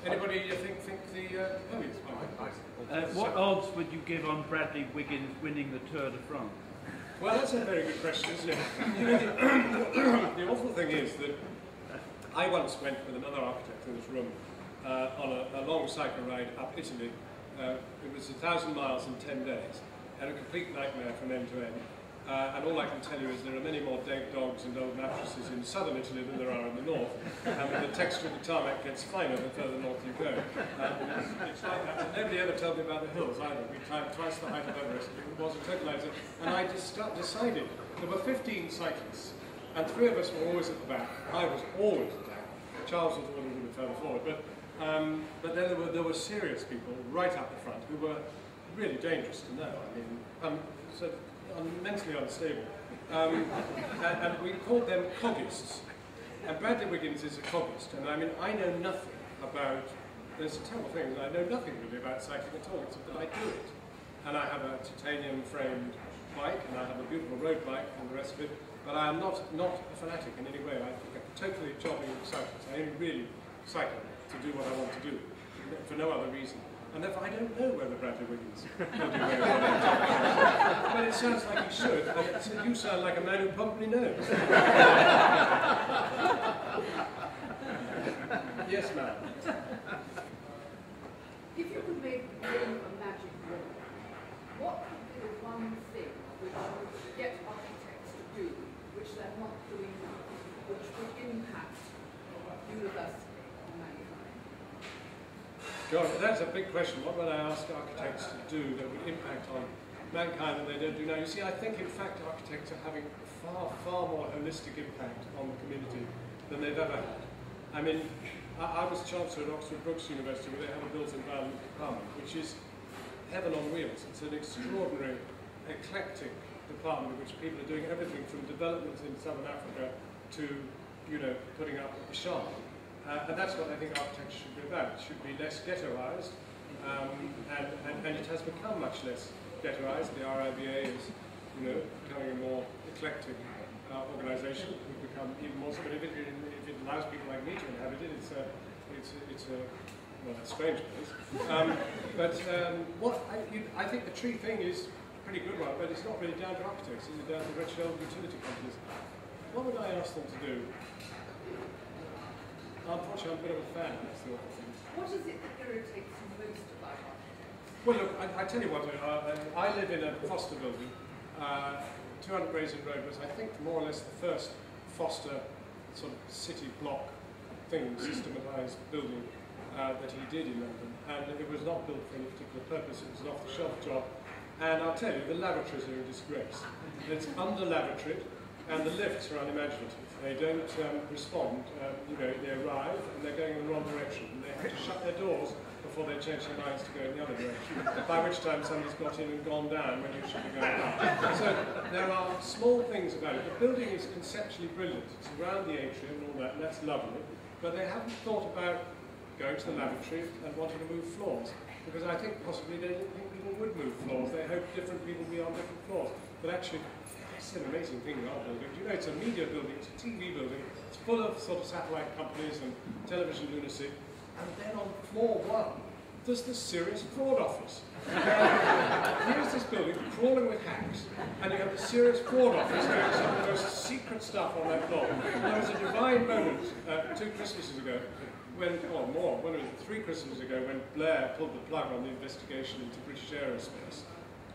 Anybody think the... oh, yes. What odds would you give on Bradley Wiggins winning the Tour de France? Well, that's a very good question, isn't it? You know, the awful thing is that I once went with another architect in this room on a long cycle ride up Italy. It was 1,000 miles in 10 days, and a complete nightmare from end to end. And all I can tell you is there are many more dead dogs and old mattresses in southern Italy than there are in the north. And the texture of the tarmac gets finer the further north you go. It's like that. And nobody ever told me about the hills either. We climbed twice the height of Everest. It was a totalizer. And I just decided there were 15 cyclists, and 3 of us were always at the back. I was always at the back. Charles was the one who would have further forward. But then there were serious people right up the front who were really dangerous to know. I mean, so mentally unstable. And we called them coggists. And Bradley Wiggins is a coggist. And I mean, I know nothing about, there's a terrible thing, I know nothing really about cycling at all, except that I do it. And I have a titanium framed bike, and I have a beautiful road bike and the rest of it, but I am not a fanatic in any way. I think I'm totally jobbing cyclist. I only really cycle to do what I want to do, for no other reason. And therefore I don't know whether Bradley Wiggins will do very well. But it sounds like he should, and you sound like a man who probably knows. Yes, ma'am. If you could make a magic wand, what would be the one thing which would get architects to do, which they're not doing now, which would impact universally on mankind? God, that's a big question. What would I ask architects to do that would impact on mankind that they don't do now? You see, I think in fact architects are having far more holistic impact on the community than they've ever had. I mean, I was Chancellor at Oxford Brookes University, where they have a built environment department, which is heaven on wheels. It's an extraordinary, eclectic department in which people are doing everything from development in Southern Africa to, you know, putting up a shop. And that's what I think architecture should be about. It should be less ghettoized, and it has become much less ghettoized. The RIBA is, you know, becoming a more eclectic organisation. We've become even more so, but if it allows people like me to inhabit it, it's a well, that's strange, place. I think the tree thing is a pretty good one, but it's not really down to architects. It's down to rich old utility companies. What would I ask them to do? Unfortunately, I'm a bit of a fan, that's the awful thing. What is it that irritates you most about architects? Well, look, I tell you what, I live in a Foster building. 200 Grayson Road was, I think, more or less the first Foster sort of city block thing, systematized building that he did in London. And it was not built for any particular purpose, it was an off-the-shelf job. And I'll tell you, the lavatories are a disgrace. It's under-lavatored, and the lifts are unimaginative. They don't respond. You know, they arrive and they're going in the wrong direction. And they have to shut their doors before they change their minds to go in the other direction. By which time somebody's got in and gone down when you should be going up. So there are small things about it. The building is conceptually brilliant. It's around the atrium and all that, and that's lovely. But they haven't thought about going to the lavatory and wanting to move floors. Because I think possibly they didn't think people would move floors. They hoped different people would be on different floors. But actually, it's an amazing thing in our building. You know, it's a media building, it's a TV building, it's full of sort of satellite companies and television lunacy. And then on floor 1, there's the serious fraud office. Here's this building crawling with hacks, and you have the serious fraud office doing some of the most secret stuff on that floor. There was a divine moment 2 Christmases ago, when, or more, 3 Christmases ago, when Blair pulled the plug on the investigation into British aerospace.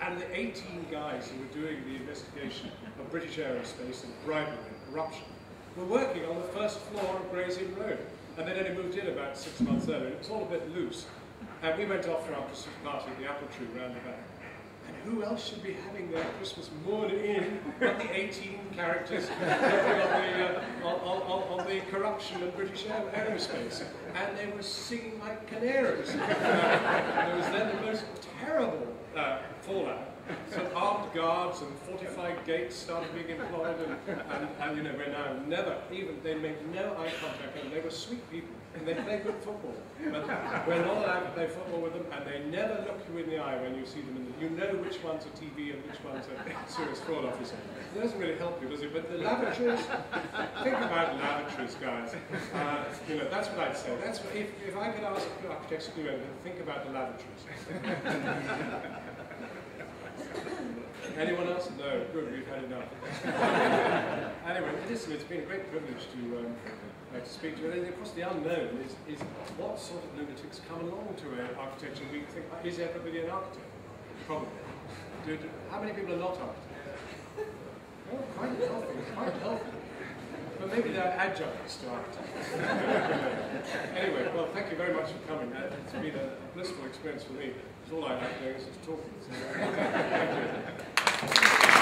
And the 18 guys who were doing the investigation of British aerospace and bribery and corruption were working on the first floor of Gray's Inn Road. And they'd only moved in about 6 months earlier. It was all a bit loose. And we went off for our Christmas party at the apple tree round the back. And who else should be having their Christmas moored in but the 18 characters on the corruption of British aerospace? And they were singing like canaries. There was then the most terrible fallout some armed guards and fortified gates started being employed, and you know, we're now never, even, they made no eye contact, and they were sweet people, and they play good football, but we're not allowed to play football with them, and they never look you in the eye when you see them, you know which one's a TV and which one's a serious fraud officer. It doesn't really help you, does it? But the lavatories, think about lavatories, guys. You know, that's what I'd say. That's what, if I could ask architects to do anything, think about the lavatories. Anyone else? No, good, we've had enough. Anyway, listen, it's been a great privilege to speak to you. And of course, the unknown is what sort of lunatics come along to architecture. We think, is everybody an architect? Probably. How many people are not architects? Oh, quite healthy, quite healthy. But maybe they're adjuncts to architects. Anyway, well, thank you very much for coming. It's been a blissful experience for me. It's all I like doing is just talking. So, thank you.